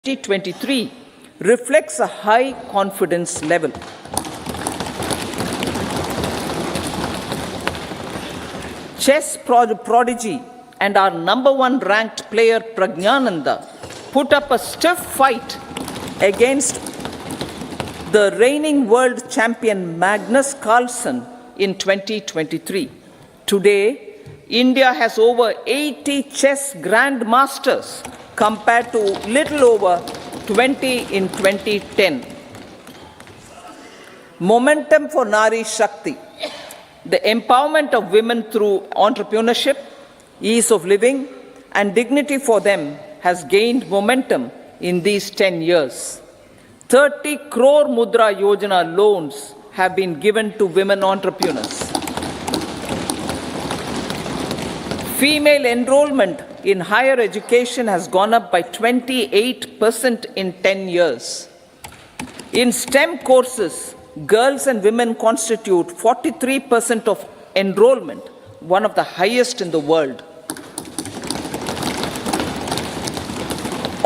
2023 reflects a high confidence level. Chess prodigy and our #1 ranked player Pragyananda put up a stiff fight against the reigning world champion Magnus Carlsen in 2023. Today, India has over 80 chess grandmasters compared to little over 20 in 2010. Momentum for Nari Shakti, the empowerment of women through entrepreneurship, ease of living, and dignity for them has gained momentum in these 10 years. 30 crore Mudra Yojana loans have been given to women entrepreneurs. Female enrollment in higher education has gone up by 28% in 10 years. In STEM courses, girls and women constitute 43% of enrollment, one of the highest in the world.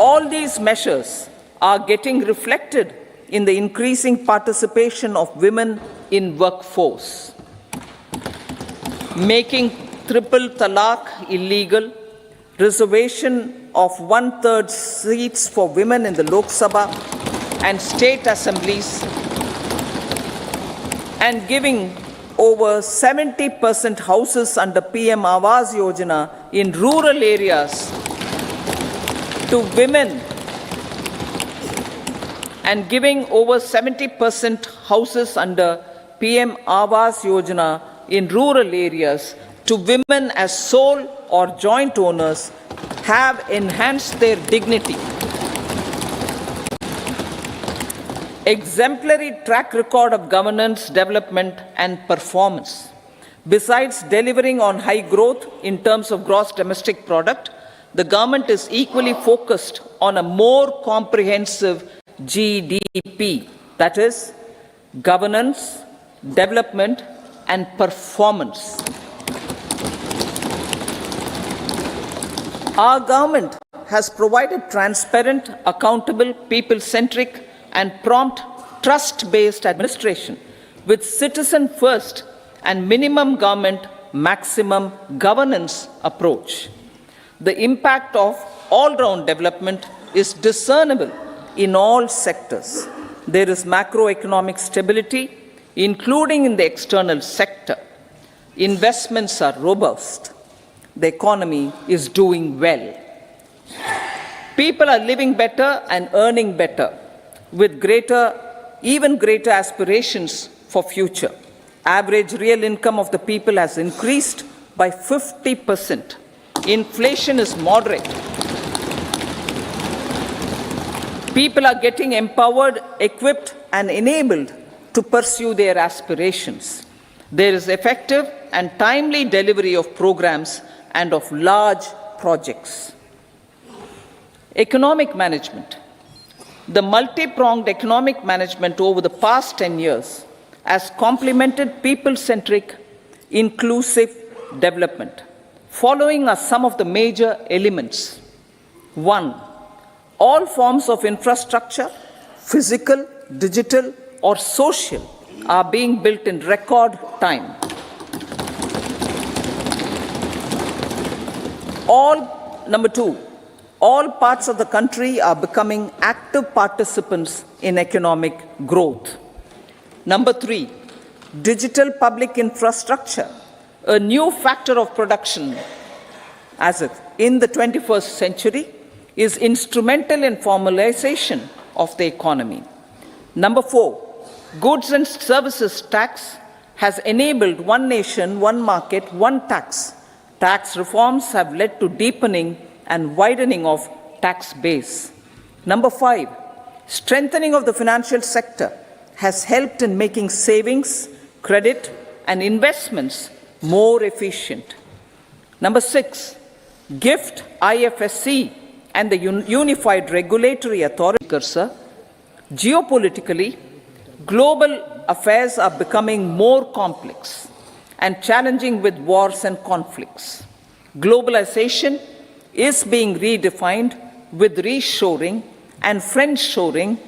All these measures are getting reflected in the increasing participation of women in workforce. Making triple talaq illegal, reservation of 1/3 seats for women in the Lok Sabha and state assemblies, and giving over 70% houses under PM Awas Yojana in rural areas to women, and giving over 70% houses under PM Awas Yojana in rural areas to women as sole or joint owners have enhanced their dignity. Exemplary track record of governance, development, and performance. Besides delivering on high growth in terms of gross domestic product, the government is equally focused on a more comprehensive GDP, that is, governance, development, and performance. Our government has provided transparent, accountable, people-centric, and prompt, trust-based administration with citizen-first and minimum government, maximum governance approach. The impact of all-round development is discernible in all sectors. There is macroeconomic stability, including in the external sector. Investments are robust. The economy is doing well. People are living better and earning better, with even greater aspirations for future. Average real income of the people has increased by 50%. Inflation is moderate. People are getting empowered, equipped, and enabled to pursue their aspirations. There is effective and timely delivery of programs and of large projects. Economic management. The multi-pronged economic management over the past 10 years has complemented people-centric, inclusive development. Following are some of the major elements. 1. All forms of infrastructure, physical, digital, or social, are being built in record time. Number 2, all parts of the country are becoming active participants in economic growth. Number 3, digital public infrastructure, a new factor of production as if in the 21st century, is instrumental in formalization of the economy. Number 4, goods and services tax has enabled one nation, one market, one tax. Tax reforms have led to deepening and widening of tax base. Number 5, strengthening of the financial sector has helped in making savings, credit, and investments more efficient. Number 6, GIFT, IFSC, and the Unified Regulatory Authority. Geopolitically, global affairs are becoming more complex and challenging with wars and conflicts. Globalization is being redefined with reshoring and friendshoring,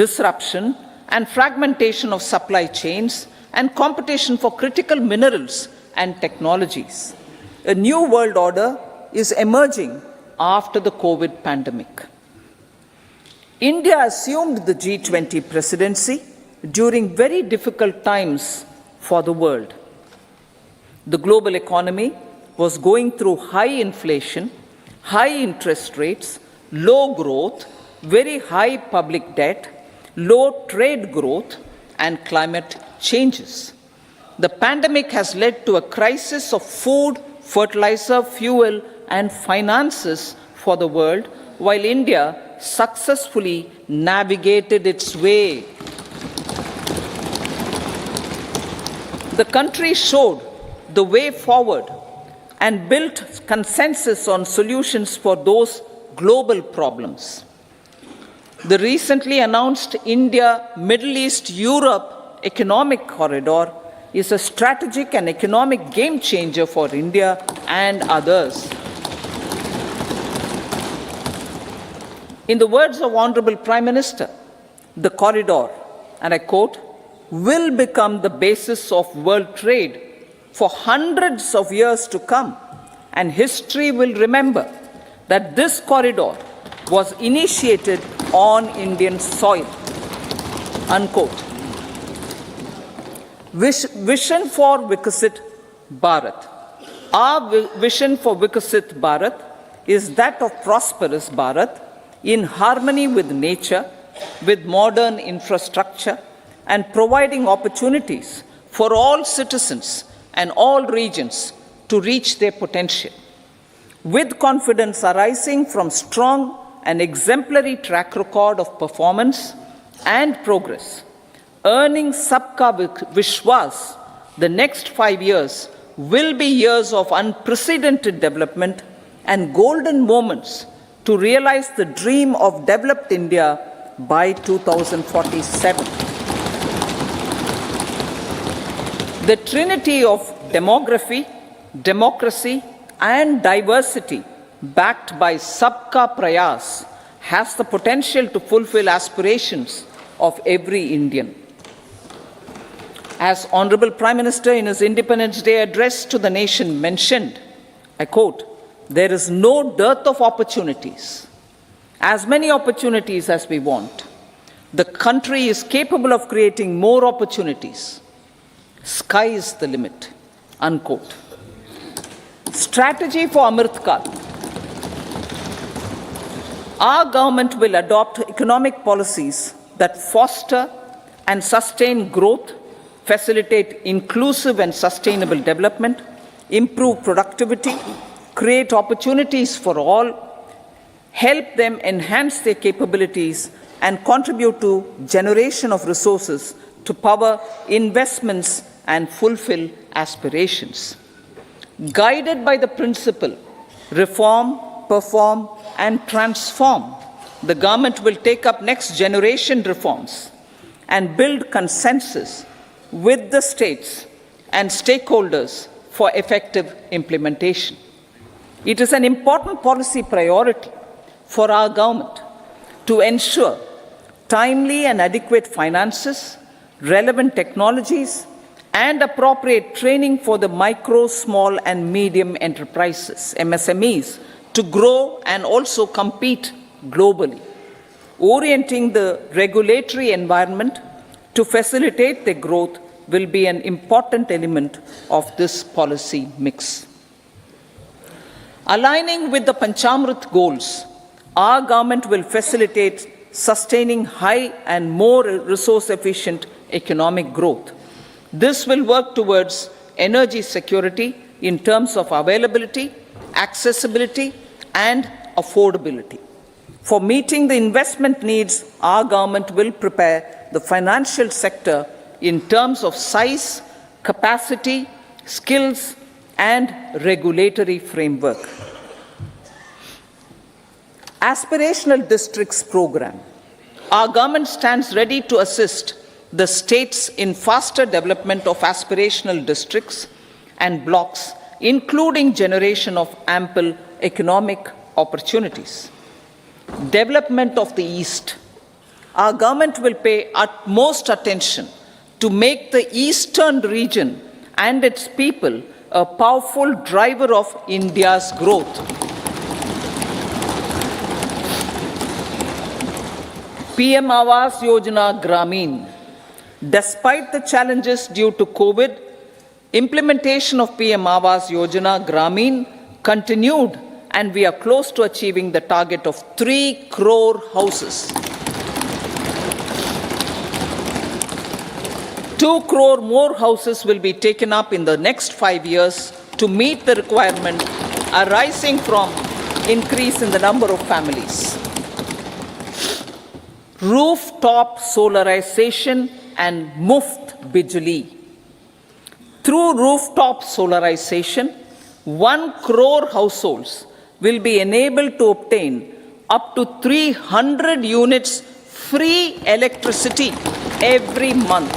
disruption and fragmentation of supply chains, and competition for critical minerals and technologies. A new world order is emerging after the COVID pandemic. India assumed the G20 presidency during very difficult times for the world. The global economy was going through high inflation, high interest rates, low growth, very high public debt, low trade growth, and climate changes. The pandemic has led to a crisis of food, fertilizer, fuel, and finances for the world, while India successfully navigated its way. The country showed the way forward and built consensus on solutions for those global problems. The recently announced India-Middle East-Europe economic corridor is a strategic and economic game changer for India and others. In the words of Honorable Prime Minister, the corridor, and I quote, will become the basis of world trade for hundreds of years to come, and history will remember that this corridor was initiated on Indian soil, unquote. Vision for Vikasit Bharat. Our vision for Vikasit Bharat is that of prosperous Bharat in harmony with nature, with modern infrastructure, and providing opportunities for all citizens and all regions to reach their potential. With confidence arising from strong and exemplary track record of performance and progress, earning Sabka Vishwas, the next 5 years will be years of unprecedented development and golden moments to realize the dream of developed India by 2047. The trinity of demography, democracy, and diversity backed by Sabka Prayas has the potential to fulfill aspirations of every Indian. As Honorable Prime Minister in his Independence Day address to the nation mentioned, I quote, there is no dearth of opportunities, as many opportunities as we want. The country is capable of creating more opportunities. Sky is the limit, unquote. Strategy for Amrit Kal. Our government will adopt economic policies that foster and sustain growth, facilitate inclusive and sustainable development, improve productivity, create opportunities for all, help them enhance their capabilities, and contribute to generation of resources to power investments and fulfill aspirations. Guided by the principle, reform, perform, and transform, the government will take up next generation reforms and build consensus with the states and stakeholders for effective implementation. It is an important policy priority for our government to ensure timely and adequate finances, relevant technologies, and appropriate training for the micro, small, and medium enterprises, MSMEs, to grow and also compete globally. Orienting the regulatory environment to facilitate their growth will be an important element of this policy mix. Aligning with the Panchamrit goals, our government will facilitate sustaining high and more resource-efficient economic growth. This will work towards energy security in terms of availability, accessibility, and affordability. For meeting the investment needs, our government will prepare the financial sector in terms of size, capacity, skills, and regulatory framework. Aspirational Districts Program. Our government stands ready to assist the states in faster development of aspirational districts and blocks, including generation of ample economic opportunities. Development of the East. Our government will pay utmost attention to make the eastern region and its people a powerful driver of India's growth. PM Awas Yojana Gramin. Despite the challenges due to COVID, implementation of PM Awas Yojana Gramin continued, and we are close to achieving the target of 3 crore houses. 2 crore more houses will be taken up in the next 5 years to meet the requirement arising from increase in the number of families. Rooftop solarization and Muft Bijli. Through rooftop solarization, 1 crore households will be enabled to obtain up to 300 units free electricity every month.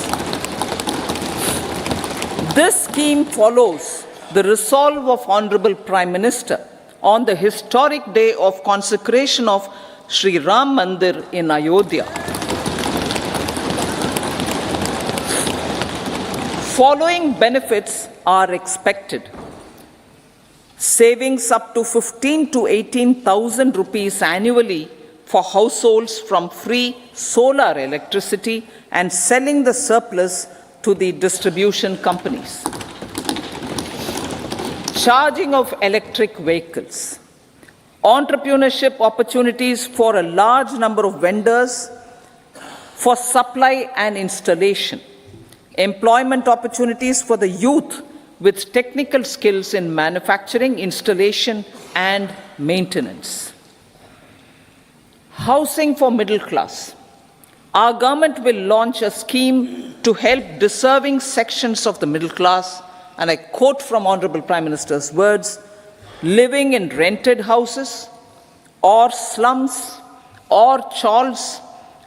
This scheme follows the resolve of Honorable Prime Minister on the historic day of consecration of Sri Ram Mandir in Ayodhya. Following benefits are expected. Savings up to 15 to 18,000 rupees annually for households from free solar electricity and selling the surplus to the distribution companies. Charging of electric vehicles. Entrepreneurship opportunities for a large number of vendors for supply and installation. Employment opportunities for the youth with technical skills in manufacturing, installation, and maintenance. Housing for middle class. Our government will launch a scheme to help deserving sections of the middle class, and I quote from Honorable Prime Minister's words, living in rented houses or slums or chawls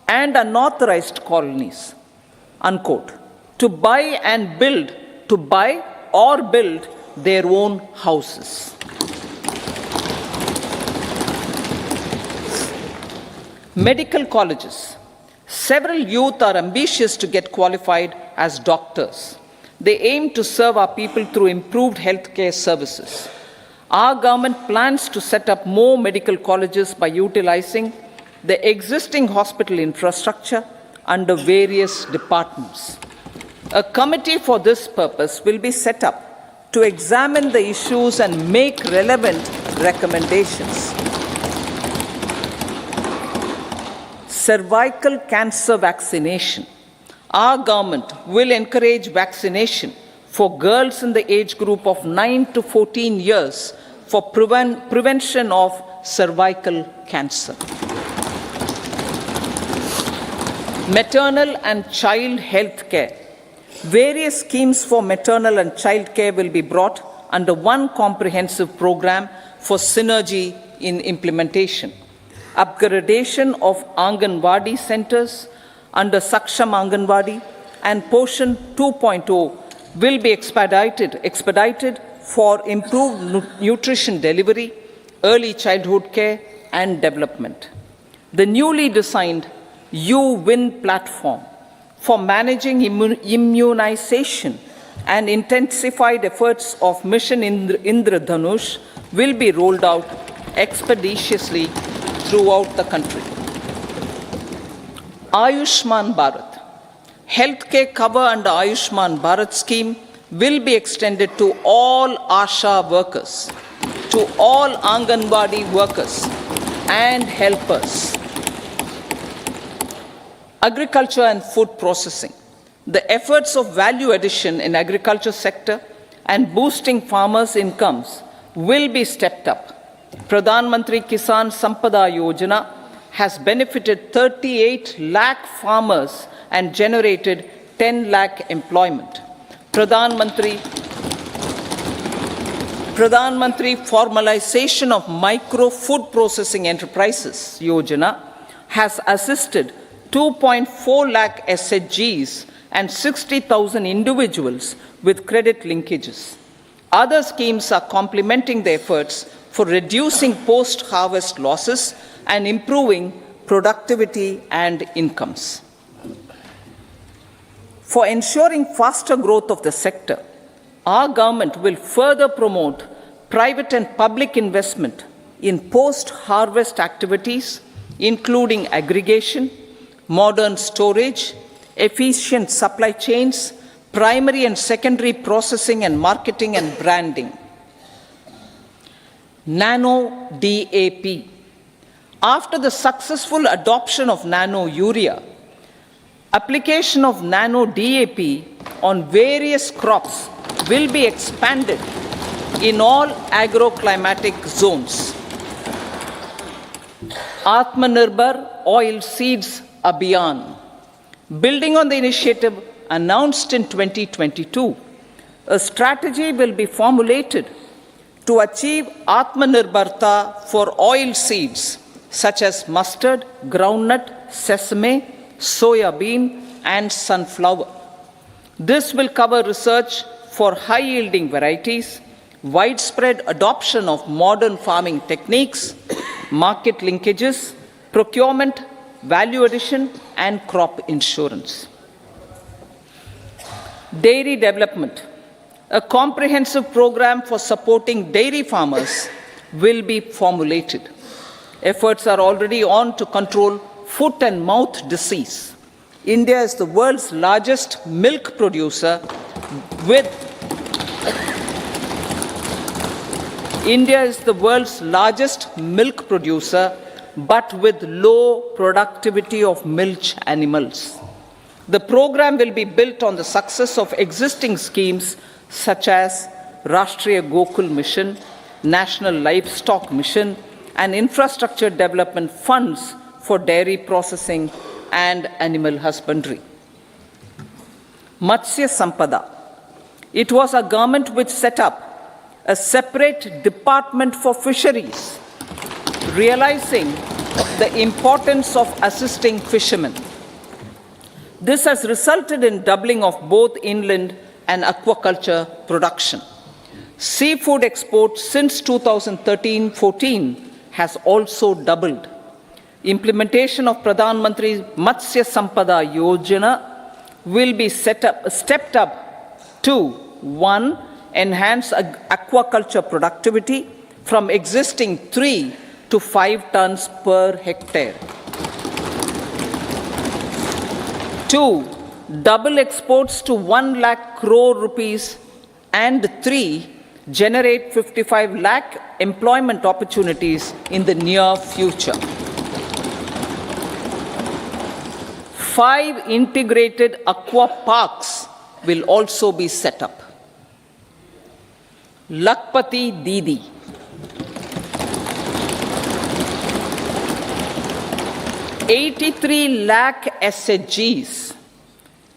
and unauthorized colonies, unquote, to buy or build their own houses. Medical colleges. Several youth are ambitious to get qualified as doctors. They aim to serve our people through improved healthcare services. Our government plans to set up more medical colleges by utilizing the existing hospital infrastructure under various departments. A committee for this purpose will be set up to examine the issues and make relevant recommendations. Cervical cancer vaccination. Our government will encourage vaccination for girls in the age group of 9 to 14 years for prevention of cervical cancer. Maternal and child health care. Various schemes for maternal and child care will be brought under one comprehensive program for synergy in implementation. Upgradation of Anganwadi centers under Saksham Anganwadi and Poshan 2.0 will be expedited for improved nutrition delivery, early childhood care and development. The newly designed U-Win platform for managing immunization and intensified efforts of Mission Indradhanush will be rolled out expeditiously throughout the country. Ayushman Bharat. Healthcare cover under Ayushman Bharat scheme will be extended to all ASHA workers, to all Anganwadi workers and helpers. Agriculture and food processing. The efforts of value addition in agriculture sector and boosting farmers' incomes will be stepped up. Pradhan Mantri Kisan Sampada Yojana has benefited 38 lakh farmers and generated 10 lakh employment. Pradhan Mantri Formalization of Micro Food Processing Enterprises Yojana has assisted 2.4 lakh SHGs and 60,000 individuals with credit linkages. Other schemes are complementing the efforts for reducing post-harvest losses, and improving productivity and incomes. For ensuring faster growth of the sector, our government will further promote private and public investment in post-harvest activities, including aggregation, modern storage, efficient supply chains, primary and secondary processing and marketing and branding. Nano DAP. After the successful adoption of nano urea, application of nano DAP on various crops will be expanded in all agroclimatic zones. Atmanirbhar Oil Seeds Abhiyan. Building on the initiative announced in 2022, a strategy will be formulated to achieve Atmanirbharta for oil seeds such as mustard, groundnut, sesame, soya bean, and sunflower. This will cover research for high-yielding varieties, widespread adoption of modern farming techniques, market linkages, procurement, value addition, and crop insurance. Dairy development. A comprehensive program for supporting dairy farmers will be formulated. Efforts are already on to control foot and mouth disease. India is the world's largest milk producer with but with low productivity of milch animals. The program will be built on the success of existing schemes such as Rashtriya Gokul Mission, National Livestock Mission, and infrastructure development funds for dairy processing and animal husbandry. Matsya Sampada. It was a government which set up a separate department for fisheries, realizing the importance of assisting fishermen. This has resulted in doubling of both inland and aquaculture production. Seafood exports since 2013-14 has also doubled. Implementation of Pradhan Mantri Matsya Sampada Yojana will be stepped up to 1. Enhance aquaculture productivity from existing 3 to 5 tons per hectare. 2. Double exports to 1 lakh crore rupees, and 3. Generate 55 lakh employment opportunities in the near future. 5 integrated aqua parks will also be set up. Lakpati Didi. 83 lakh SHGs.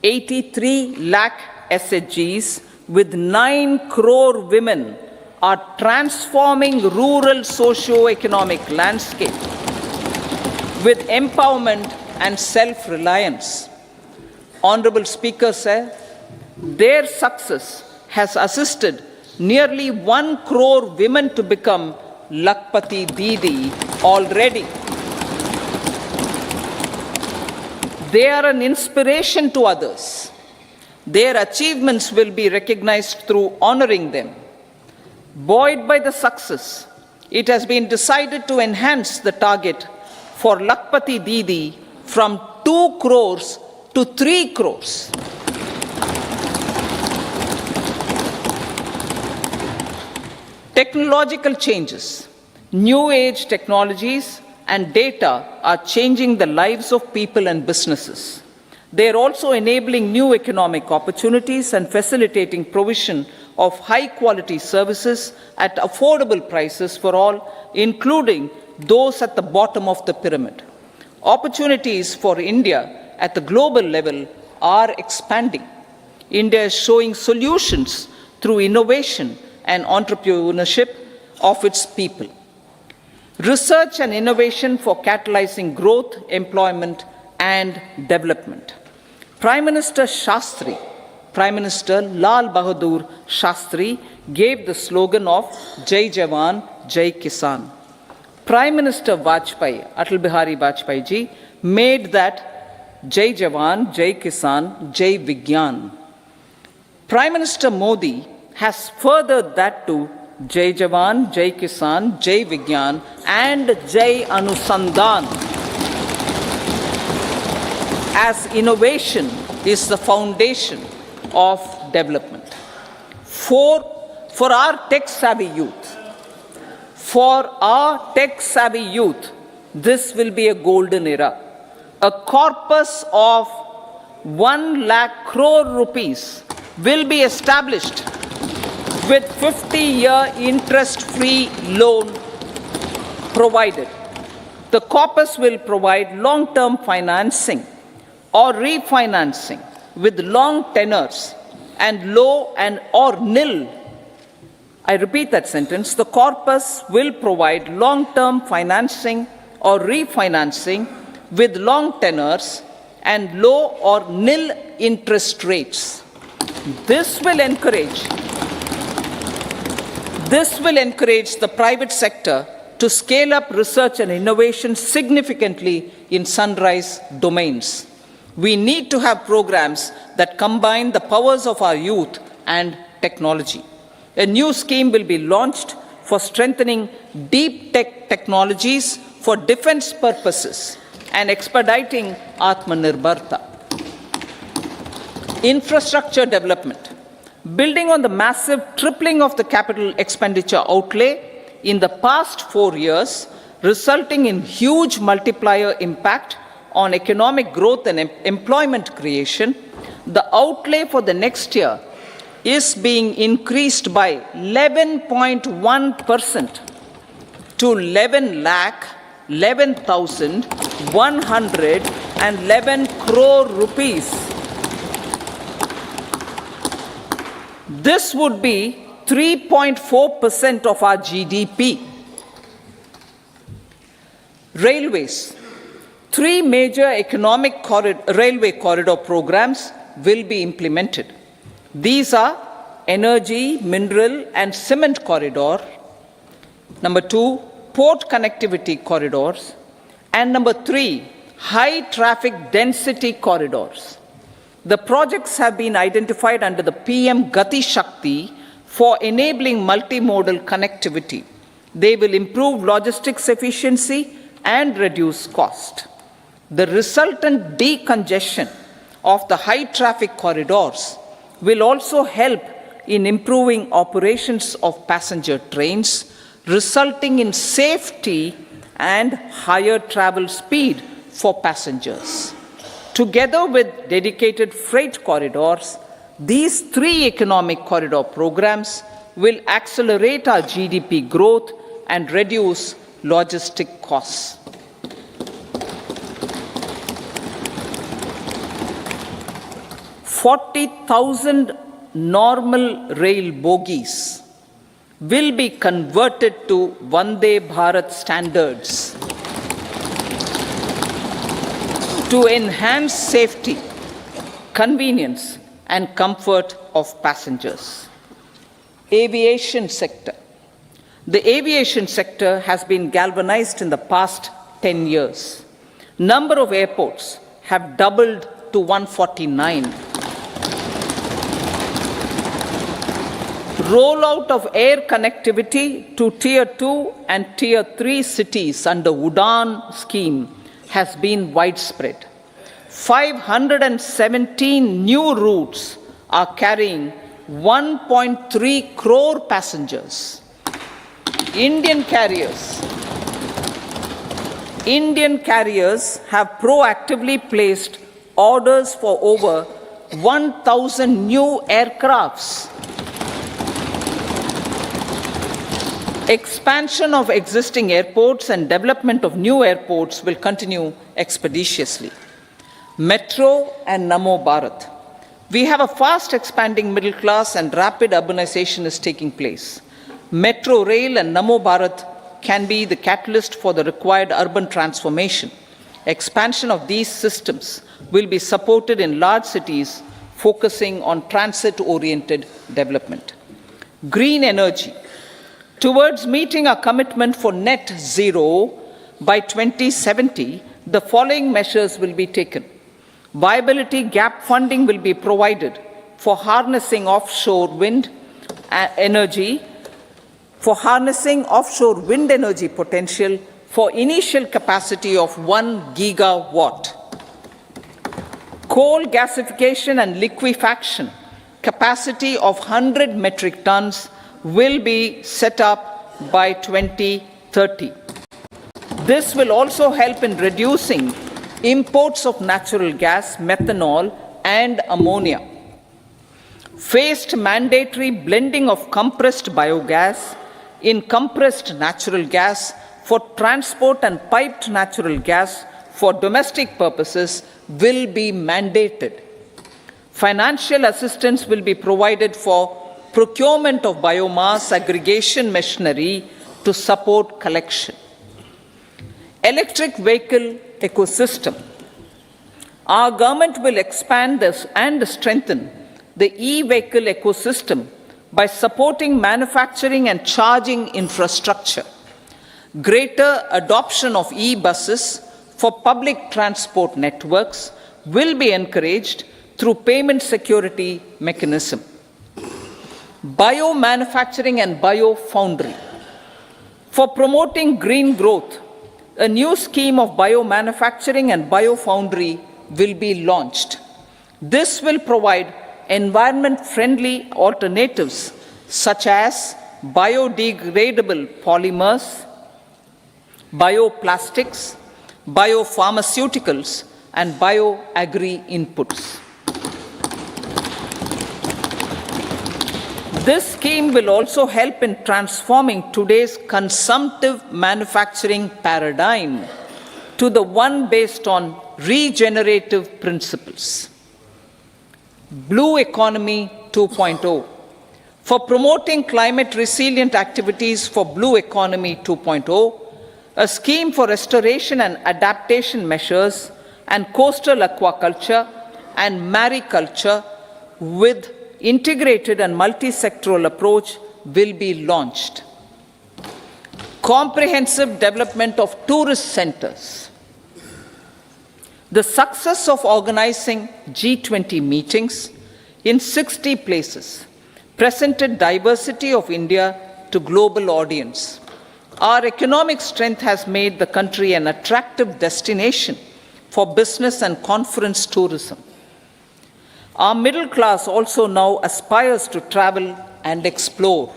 83 lakh SHGs with 9 crore women are transforming rural socio-economic landscape with empowerment and self-reliance. Honorable Speaker said, their success has assisted nearly 1 crore women to become Lakpati Didi already. They are an inspiration to others. Their achievements will be recognized through honoring them. Buoyed by the success, it has been decided to enhance the target for Lakpati Didi from 2 crores to 3 crores. Technological changes, new age technologies and data are changing the lives of people and businesses. They are also enabling new economic opportunities and facilitating provision of high quality services at affordable prices for all, including those at the bottom of the pyramid. Opportunities for India at the global level are expanding. India is showing solutions through innovation and entrepreneurship of its people. Research and innovation for catalyzing growth, employment, and development. Prime Minister Shastri, Prime Minister Lal Bahadur Shastri gave the slogan of Jai Jawan, Jai Kisan. Prime Minister Vajpayee, Atal Bihari Vajpayee ji, made that Jai Jawan, Jai Kisan, Jai Vigyan. Prime Minister Modi has furthered that to Jai Jawan, Jai Kisan, Jai Vigyan and Jai Anusandhan, as innovation is the foundation of development. For our tech-savvy youth, this will be a golden era. A corpus of 1 lakh crore rupees will be established with 50-year interest-free loan provided. The corpus will provide long-term financing or refinancing with long tenors and low and or nil. I repeat that sentence. The corpus will provide long-term financing or refinancing with long tenors and low or nil interest rates. This will encourage the private sector to scale up research and innovation significantly in sunrise domains. We need to have programs that combine the powers of our youth and technology. A new scheme will be launched for strengthening deep tech technologies for defense purposes and expediting Atmanirbharta. Infrastructure development. Building on the massive tripling of the capital expenditure outlay in the past 4 years, resulting in huge multiplier impact on economic growth and employment creation, the outlay for the next year is being increased by 11.1% to 11,111 crore rupees. This would be 3.4% of our GDP. Railways. 3 major railway corridor programs will be implemented. These are energy, mineral and cement corridor. Number 2, port connectivity corridors. And number 3, high traffic density corridors. The projects have been identified under the PM Gati Shakti for enabling multimodal connectivity. They will improve logistics efficiency and reduce cost. The resultant decongestion of the high traffic corridors will also help in improving operations of passenger trains, resulting in safety and higher travel speed for passengers. Together with dedicated freight corridors, these 3 economic corridor programs will accelerate our GDP growth and reduce logistic costs. 40,000 normal rail bogies will be converted to Vande Bharat standards to enhance safety, convenience, and comfort of passengers. Aviation sector. The aviation sector has been galvanized in the past 10 years. Number of airports have doubled to 149. Rollout of air connectivity to Tier 2 and Tier 3 cities under UDAN scheme has been widespread. 517 new routes are carrying 1.3 crore passengers. Indian carriers have proactively placed orders for over 1,000 new aircrafts. Expansion of existing airports and development of new airports will continue expeditiously. Metro and Namo Bharat. We have a fast expanding middle class and rapid urbanization is taking place. Metro rail and Namo Bharat can be the catalyst for the required urban transformation. Expansion of these systems will be supported in large cities focusing on transit-oriented development. Green energy. Towards meeting our commitment for net zero by 2070, the following measures will be taken. Viability gap funding will be provided for harnessing offshore wind energy, potential for initial capacity of 1 gigawatt. Coal gasification and liquefaction capacity of 100 metric tons will be set up by 2030. This will also help in reducing imports of natural gas, methanol, and ammonia. Phased mandatory blending of compressed biogas in compressed natural gas for transport and piped natural gas for domestic purposes will be mandated. Financial assistance will be provided for procurement of biomass aggregation machinery to support collection. Electric vehicle ecosystem. Our government will expand this and strengthen the e-vehicle ecosystem by supporting manufacturing and charging infrastructure. Greater adoption of e-buses for public transport networks will be encouraged through payment security mechanism. Biomanufacturing and biofoundry. For promoting green growth, a new scheme of biomanufacturing and biofoundry will be launched. This will provide environment-friendly alternatives such as biodegradable polymers, bioplastics, biopharmaceuticals, and bioagri inputs. This scheme will also help in transforming today's consumptive manufacturing paradigm to the one based on regenerative principles. Blue Economy 2.0. For promoting climate resilient activities for Blue Economy 2.0, a scheme for restoration and adaptation measures and coastal aquaculture and mariculture with integrated and multi-sectoral approach will be launched. Comprehensive development of tourist centers. The success of organizing G20 meetings in 60 places presented diversity of India to global audience. Our economic strength has made the country an attractive destination for business and conference tourism. Our middle class also now aspires to travel and explore.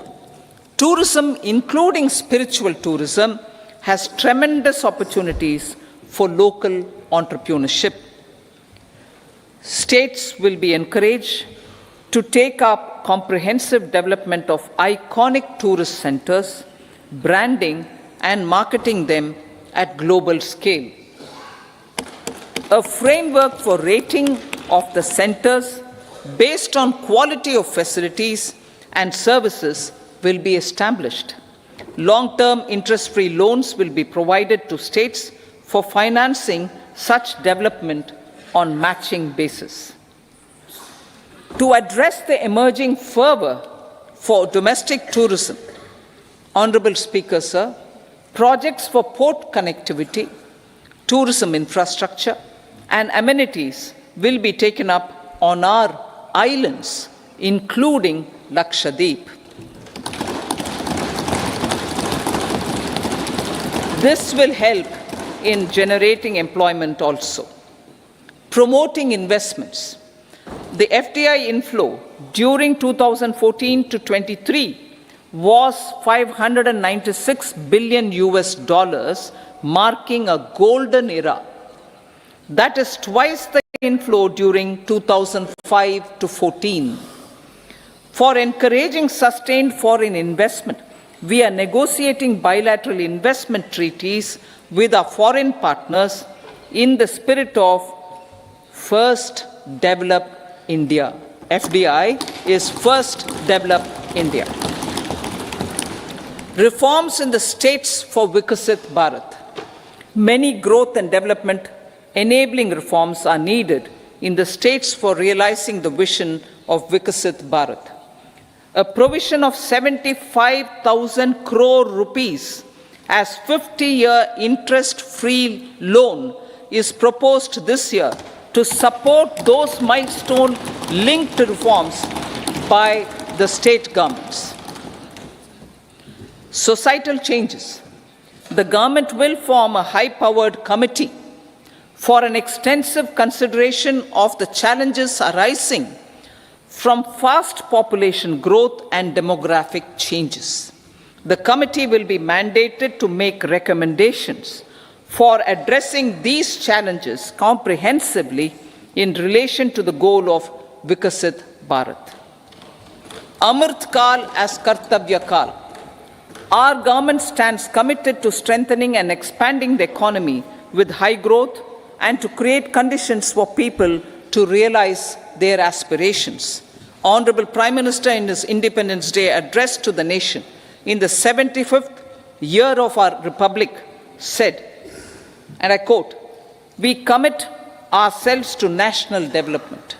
Tourism, including spiritual tourism, has tremendous opportunities for local entrepreneurship. States will be encouraged to take up comprehensive development of iconic tourist centers, branding and marketing them at global scale. A framework for rating of the centers based on quality of facilities and services will be established. Long-term interest-free loans will be provided to states for financing such development on matching basis. To address the emerging fervor for domestic tourism, Honorable Speaker, sir, projects for port connectivity, tourism infrastructure, and amenities will be taken up on our islands, including Lakshadweep. This will help in generating employment also. Promoting investments. The FDI inflow during 2014 to 23 was $596 billion, marking a golden era. That is twice the inflow during 2005 to 14. For encouraging sustained foreign investment, we are negotiating bilateral investment treaties with our foreign partners in the spirit of First Develop India. FDI is First Develop India. Reforms in the states for Vikasit Bharat. Many growth and development enabling reforms are needed in the states for realizing the vision of Vikasit Bharat. a provision of 75,000 crore rupees as 50-year interest-free loan is proposed this year to support those milestone-linked reforms by the state governments. Societal changes. The government will form a high-powered committee for an extensive consideration of the challenges arising from fast population growth and demographic changes. The committee will be mandated to make recommendations for addressing these challenges comprehensively in relation to the goal of Vikasit Bharat. Amrit Kal as Kartavya Kal. Our government stands committed to strengthening and expanding the economy with high growth and to create conditions for people to realize their aspirations. Honorable Prime Minister, in his Independence Day address to the nation in the 75th year of our Republic, said, and I quote, "We commit ourselves to national development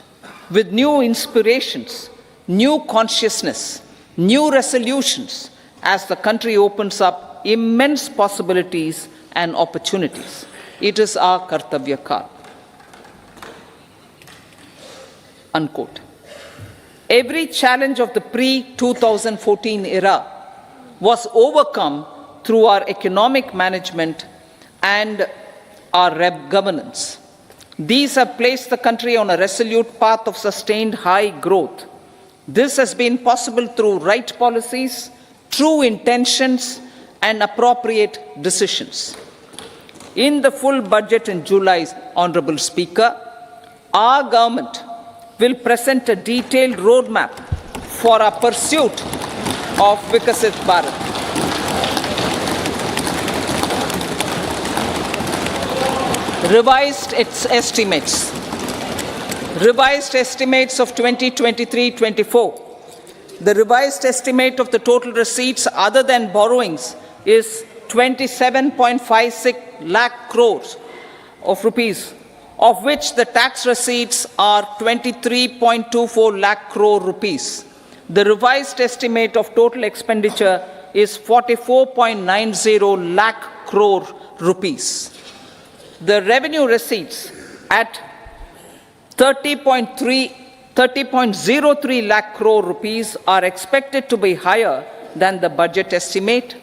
with new inspirations, new consciousness, new resolutions as the country opens up immense possibilities and opportunities. It is our Kartavya Kal." Unquote. Every challenge of the pre-2014 era was overcome through our economic management and our governance. These have placed the country on a resolute path of sustained high growth. This has been possible through right policies, true intentions, and appropriate decisions. In the full budget in July, Honorable Speaker, our government will present a detailed roadmap for our pursuit of Vikasit Bharat. Revised estimates of 2023-24. The revised estimate of the total receipts other than borrowings is 27.56 lakh crores of rupees, of which the tax receipts are 23.24 lakh crore rupees. The revised estimate of total expenditure is 44.90 lakh crore rupees. The revenue receipts at 30.03 lakh crore rupees are expected to be higher than the budget estimate,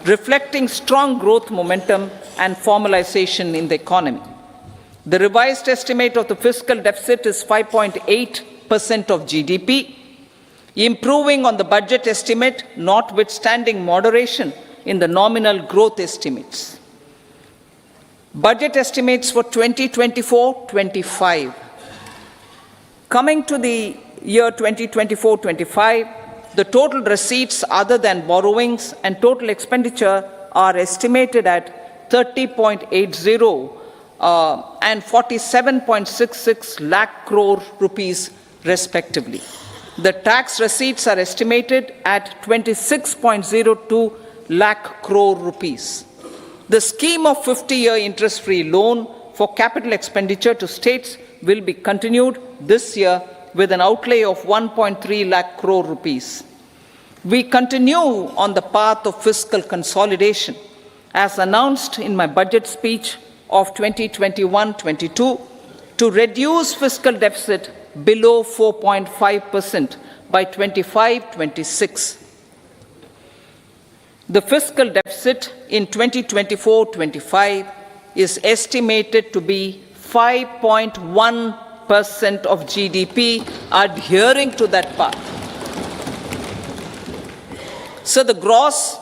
reflecting strong growth momentum and formalization in the economy. The revised estimate of the fiscal deficit is 5.8% of GDP, improving on the budget estimate, notwithstanding moderation in the nominal growth estimates. Budget estimates for 2024-25. Coming to the year 2024-25, the total receipts other than borrowings and total expenditure are estimated at 30.80 and 47.66 lakh crore rupees respectively. The tax receipts are estimated at 26.02 lakh crore rupees. The scheme of 50-year interest-free loan for capital expenditure to states will be continued this year with an outlay of 1.3 lakh crore rupees. We continue on the path of fiscal consolidation, as announced in my budget speech of 2021-22, to reduce fiscal deficit below 4.5% by 25-26. The fiscal deficit in 2024-25 is estimated to be 5.1% of GDP, adhering to that path. So the gross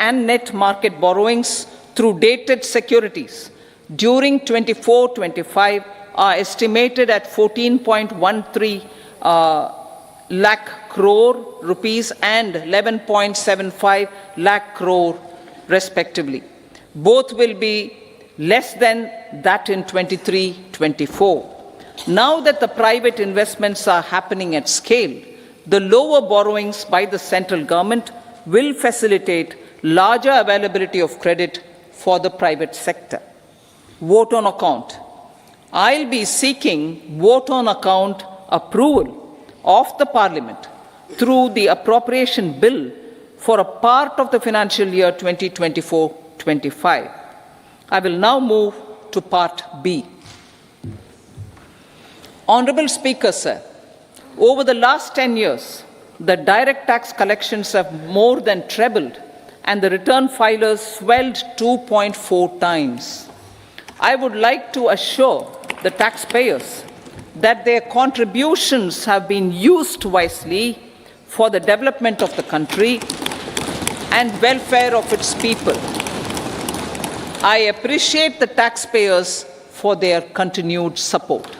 and net market borrowings through dated securities during 24-25 are estimated at 14.13 lakh crore rupees and 11.75 lakh crore respectively. Both will be less than that in 23-24. Now that the private investments are happening at scale, the lower borrowings by the central government will facilitate larger availability of credit for the private sector. Vote on account. I'll be seeking vote on account approval of the Parliament through the appropriation bill for a part of the financial year 2024-25. I will now move to Part B. Honourable Speaker, sir, over the last 10 years, the direct tax collections have more than trebled and the return filers swelled 2.4 times. I would like to assure the taxpayers that their contributions have been used wisely for the development of the country and welfare of its people. I appreciate the taxpayers for their continued support.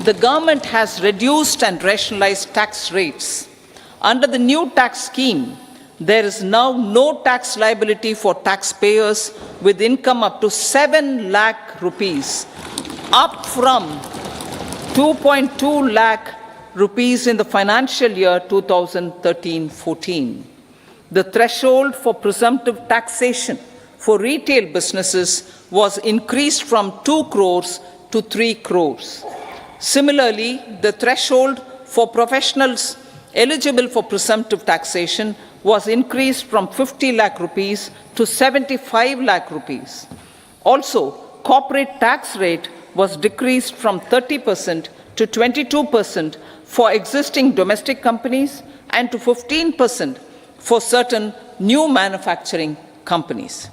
The government has reduced and rationalized tax rates. Under the new tax scheme, there is now no tax liability for taxpayers with income up to 7 lakh rupees, up from 2.2 lakh rupees in the financial year 2013-14. The threshold for presumptive taxation for retail businesses was increased from 2 crores to 3 crores. Similarly, the threshold for professionals eligible for presumptive taxation was increased from 50 lakh rupees to 75 lakh rupees. Also, corporate tax rate was decreased from 30% to 22% for existing domestic companies and to 15% for certain new manufacturing companies.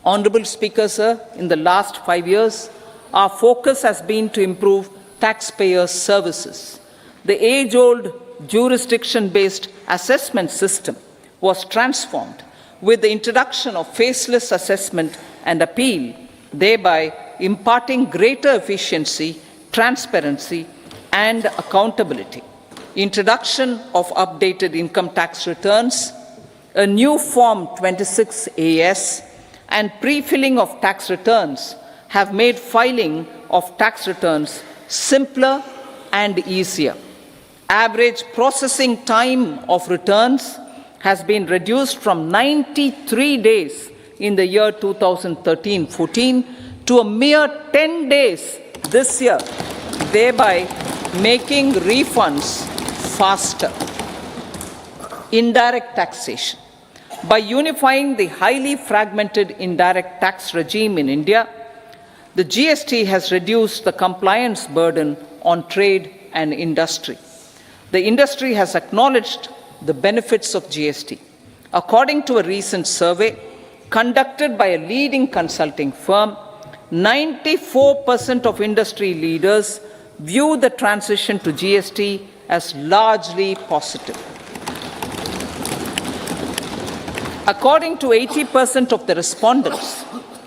Honourable Speaker, sir, in the last 5 years, our focus has been to improve taxpayer services. The age-old jurisdiction-based assessment system was transformed with the introduction of faceless assessment and appeal, thereby imparting greater efficiency, transparency, and accountability. Introduction of updated income tax returns, a new Form 26AS, and pre-filling of tax returns have made filing of tax returns simpler and easier. Average processing time of returns has been reduced from 93 days in the year 2013-14 to a mere 10 days this year, thereby making refunds faster. Indirect taxation. By unifying the highly fragmented indirect tax regime in India, the GST has reduced the compliance burden on trade and industry. The industry has acknowledged the benefits of GST. According to a recent survey conducted by a leading consulting firm, 94% of industry leaders view the transition to GST as largely positive. According to 80% of the respondents,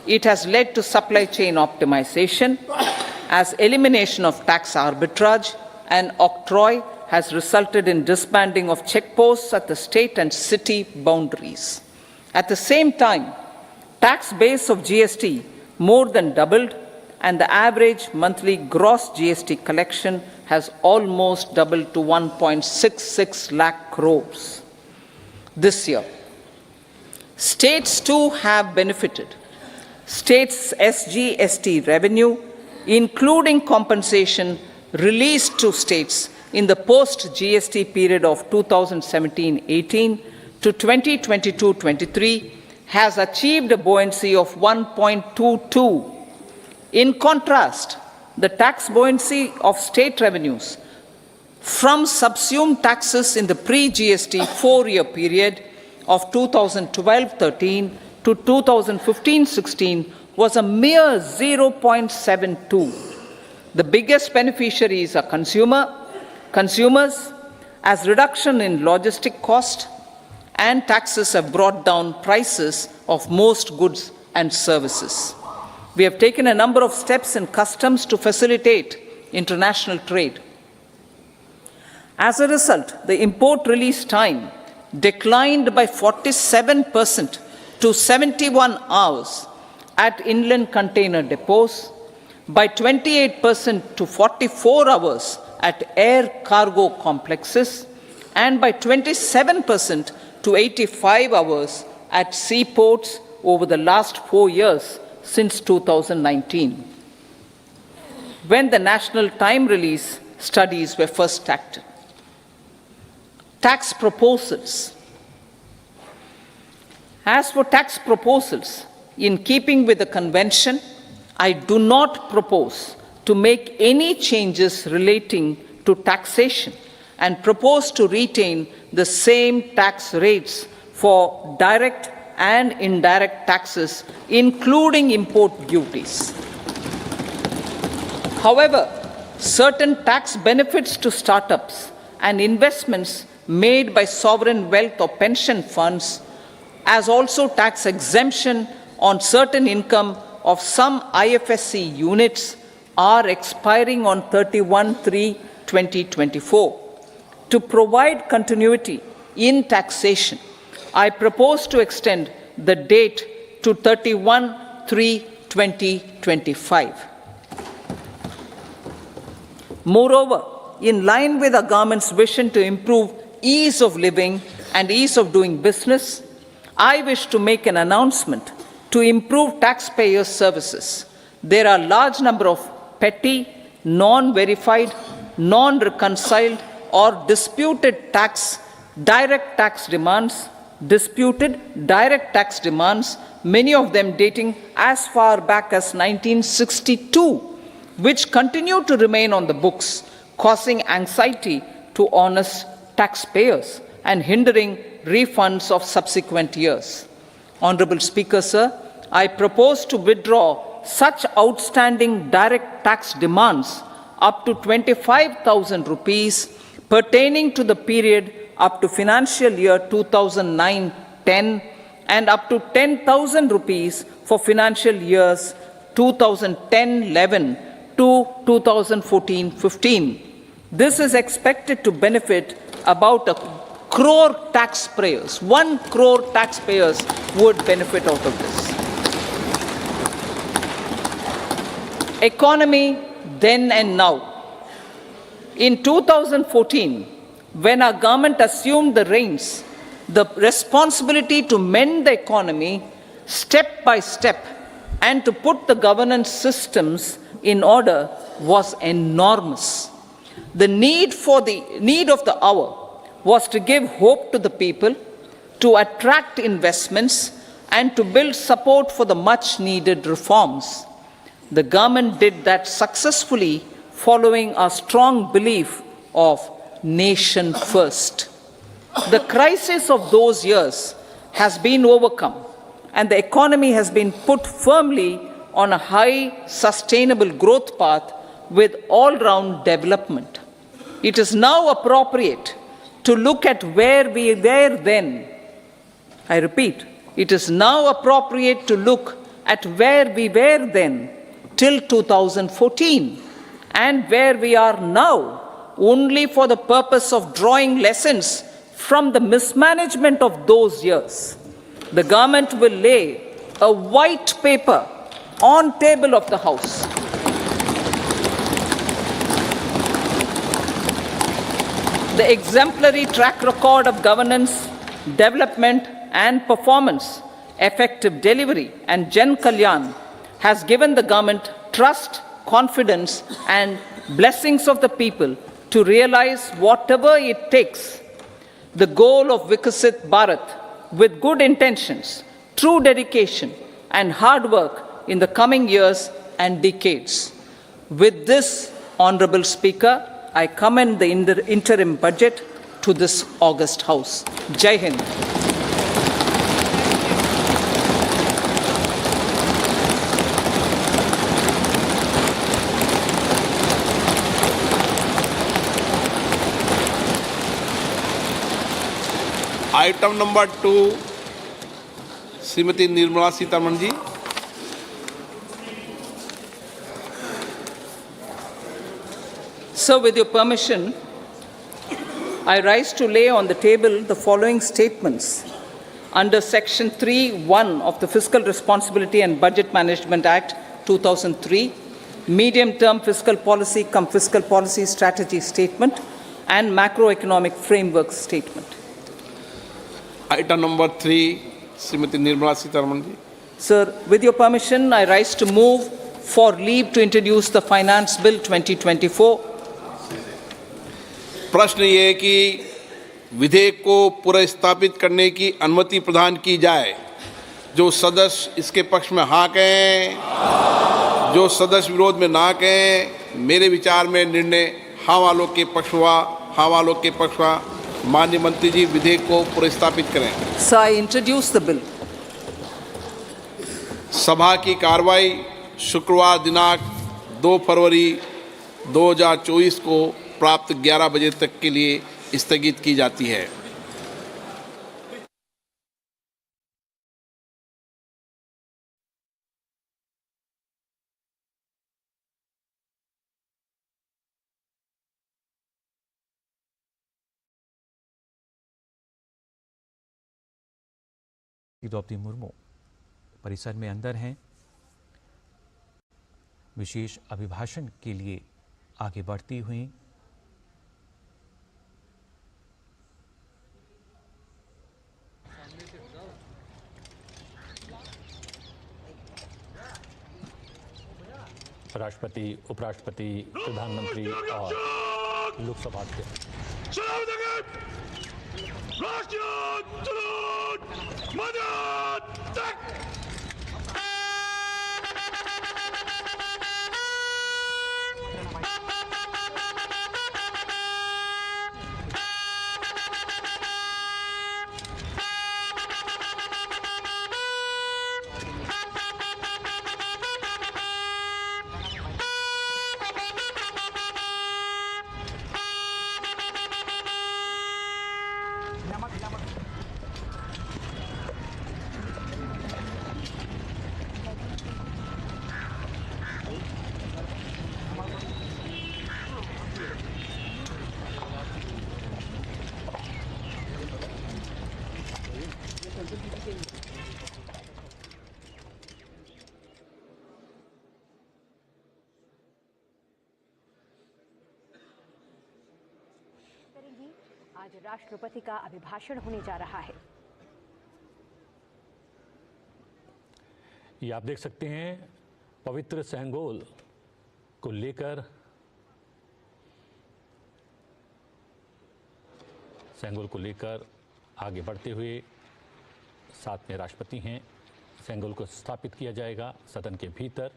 it has led to supply chain optimization, as elimination of tax arbitrage and octroi has resulted in disbanding of checkposts at the state and city boundaries. At the same time, tax base of GST more than doubled, and the average monthly gross GST collection has almost doubled to 1.66 lakh crores this year. States too have benefited. States' SGST revenue, including compensation released to states in the post-GST period of 2017-18 to 2022-23, has achieved a buoyancy of 1.22. In contrast, the tax buoyancy of state revenues from subsumed taxes in the pre-GST 4-year period of 2012-13 to 2015-16 was a mere 0.72. The biggest beneficiaries are consumers, as reduction in logistic cost and taxes have brought down prices of most goods and services. We have taken a number of steps in customs to facilitate international trade. As a result, the import release time declined by 47% to 71 hours at inland container depots, by 28% to 44 hours at air cargo complexes, and by 27% to 85 hours at seaports over the last 4 years since 2019. When the national time release studies were first acted. Tax proposals. As for tax proposals, in keeping with the convention, I do not propose to make any changes relating to taxation and propose to retain the same tax rates for direct and indirect taxes, including import duties. However, certain tax benefits to startups and investments made by sovereign wealth or pension funds, as also tax exemption on certain income of some IFSC units, are expiring on 31/3/2024. To provide continuity in taxation, I propose to extend the date to 31/3/2025. Moreover, in line with our government's vision to improve ease of living and ease of doing business, I wish to make an announcement to improve taxpayers' services. There are a large number of petty, non-verified, non-reconciled, or disputed direct tax demands, many of them dating as far back as 1962, which continue to remain on the books, causing anxiety to honest taxpayers and hindering refunds of subsequent years. Honorable Speaker, sir, I propose to withdraw such outstanding direct tax demands up to 25,000 rupees pertaining to the period up to financial year 2009-10 and up to 10,000 rupees for financial years 2010-11 to 2014-15. This is expected to benefit about 1 crore taxpayers. 1 crore taxpayers would benefit out of this. Economy then and now. In 2014, when our government assumed the reins, the responsibility to mend the economy step by step and to put the governance systems in order was enormous. The need of the hour was to give hope to the people, to attract investments, and to build support for the much-needed reforms. The government did that successfully, following a strong belief of nation first. The crisis of those years has been overcome, and the economy has been put firmly on a high, sustainable growth path with all-round development. It is now appropriate to look at where we were then. I repeat, it is now appropriate to look at where we were then till 2014 and where we are now, only for the purpose of drawing lessons from the mismanagement of those years. The government will lay a white paper on table of the House. The exemplary track record of governance, development and performance, effective delivery and Jan Kalyan has given the government trust, confidence and blessings of the people to realize whatever it takes, the goal of Vikasit Bharat, with good intentions, true dedication and hard work in the coming years and decades. With this, Honorable Speaker, I commend the interim budget to this august House. Jai Hind. Item number 2, Srimati Nirmala Sitharaman ji. So, with your permission, I rise to lay on the table the following statements under Section 3(1) of the Fiscal Responsibility and Budget Management Act 2003, Medium-Term Fiscal Policy cum Fiscal Policy Strategy Statement and Macroeconomic Framework Statement. Item number 3, Srimati Nirmala Sitharaman ji. Sir, with your permission, I rise to move for leave to introduce the Finance Bill 2024. प्रश्न ये है कि विधेयक को पुनर्स्थापित करने की अनुमति प्रदान की जाए। जो सदस्य इसके पक्ष में हाँ कहें, जो सदस्य विरोध में ना कहें। मेरे विचार में निर्णय हाँ वालों के पक्ष हुआ, हाँ वालों के पक्ष हुआ। माननीय मंत्री जी विधेयक को पुनर्स्थापित करें। Sir, I introduce the bill. सभा की कार्रवाई शुक्रवार दिनांक 2 फरवरी 2024 को प्राप्त 11 बजे तक के लिए स्थगित की जाती है। द्रौपदी मुर्मू परिसर में अंदर हैं। विशेष अभिभाषण के लिए आगे बढ़ती हुई राष्ट्रपति, उपराष्ट्रपति, प्रधानमंत्री और लोकसभा के आज राष्ट्रपति का अभिभाषण होने जा रहा है। ये आप देख सकते हैं पवित्र सेंगोल को लेकर आगे बढ़ते हुए साथ में राष्ट्रपति हैं। सेंगोल को स्थापित किया जाएगा सदन के भीतर।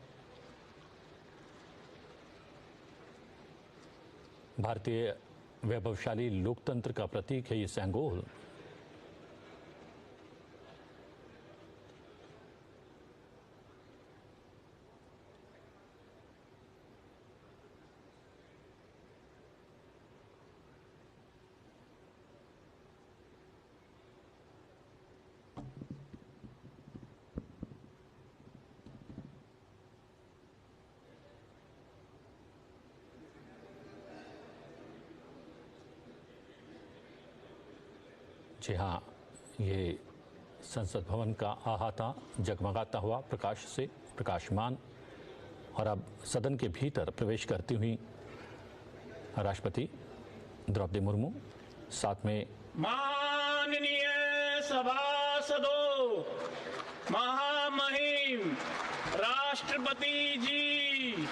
भारतीय वैभवशाली लोकतंत्र का प्रतीक है ये सेंगोल। जी हाँ, ये संसद भवन का अहाता जगमगाता हुआ प्रकाश से प्रकाशमान। और अब सदन के भीतर प्रवेश करती हुई राष्ट्रपति द्रौपदी मुर्मू, साथ में माननीय सभासदों, महामहिम राष्ट्रपति जी,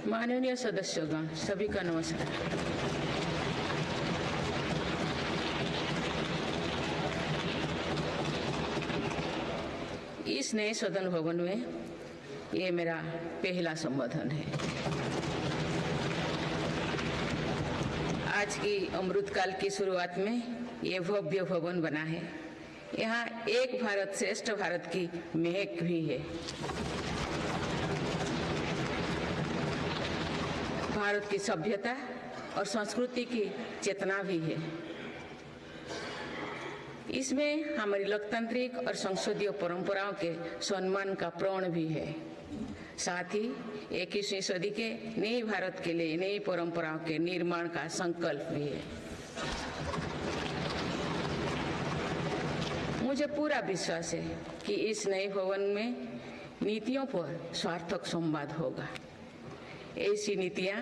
माननीय सदस्यगण, सभी का नमस्कार। इस नए सदन भवन में ये मेरा पहला संबोधन है। आज की अमृतकाल की शुरुआत में ये भव्य भवन बना है। यहाँ एक भारत श्रेष्ठ भारत की महक भी है। भारत की सभ्यता और संस्कृति की चेतना भी है। इसमें हमारी लोकतांत्रिक और संसदीय परंपराओं के सम्मान का प्रण भी है। साथ ही 21वीं सदी के नए भारत के लिए नई परंपराओं के निर्माण का संकल्प भी है। मुझे पूरा विश्वास है कि इस नए भवन में नीतियों पर सार्थक संवाद होगा। ऐसी नीतियां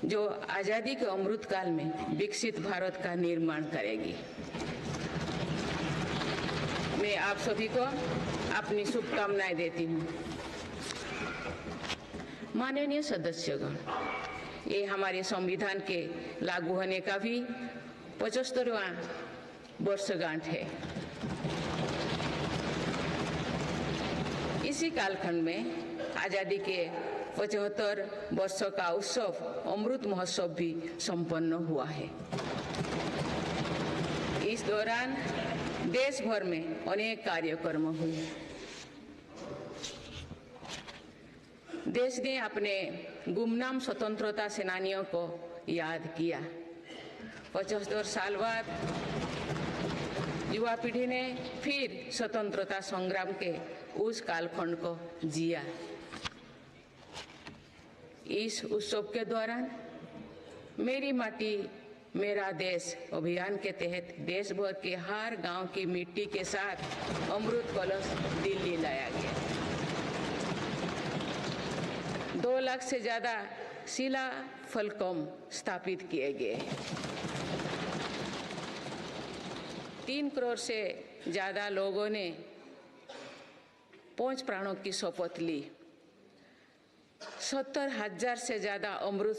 जो आजादी के अमृत काल में विकसित भारत का निर्माण करेगी। मैं आप सभी को अपनी शुभकामनाएं देती हूँ। माननीय सदस्यगण, ये हमारे संविधान के लागू होने का भी 75वां वर्षगांठ है। इसी कालखंड में आजादी के 75 वर्षों का उत्सव अमृत महोत्सव भी संपन्न हुआ है। इस दौरान देश भर में अनेक कार्यक्रम हुए। देश ने अपने गुमनाम स्वतंत्रता सेनानियों को याद किया। 75 साल बाद युवा पीढ़ी ने फिर स्वतंत्रता संग्राम के उस कालखंड को जिया। इस उत्सव के दौरान मेरी माटी मेरा देश अभियान के तहत देश भर के हर गांव की मिट्टी के साथ अमृत कलश दिल्ली लाया गया। 2 लाख से ज्यादा शिला फलकम स्थापित किए गए। 3 करोड़ से ज्यादा लोगों ने 5 प्राणों की शपथ ली। 70,000 से ज्यादा अमृत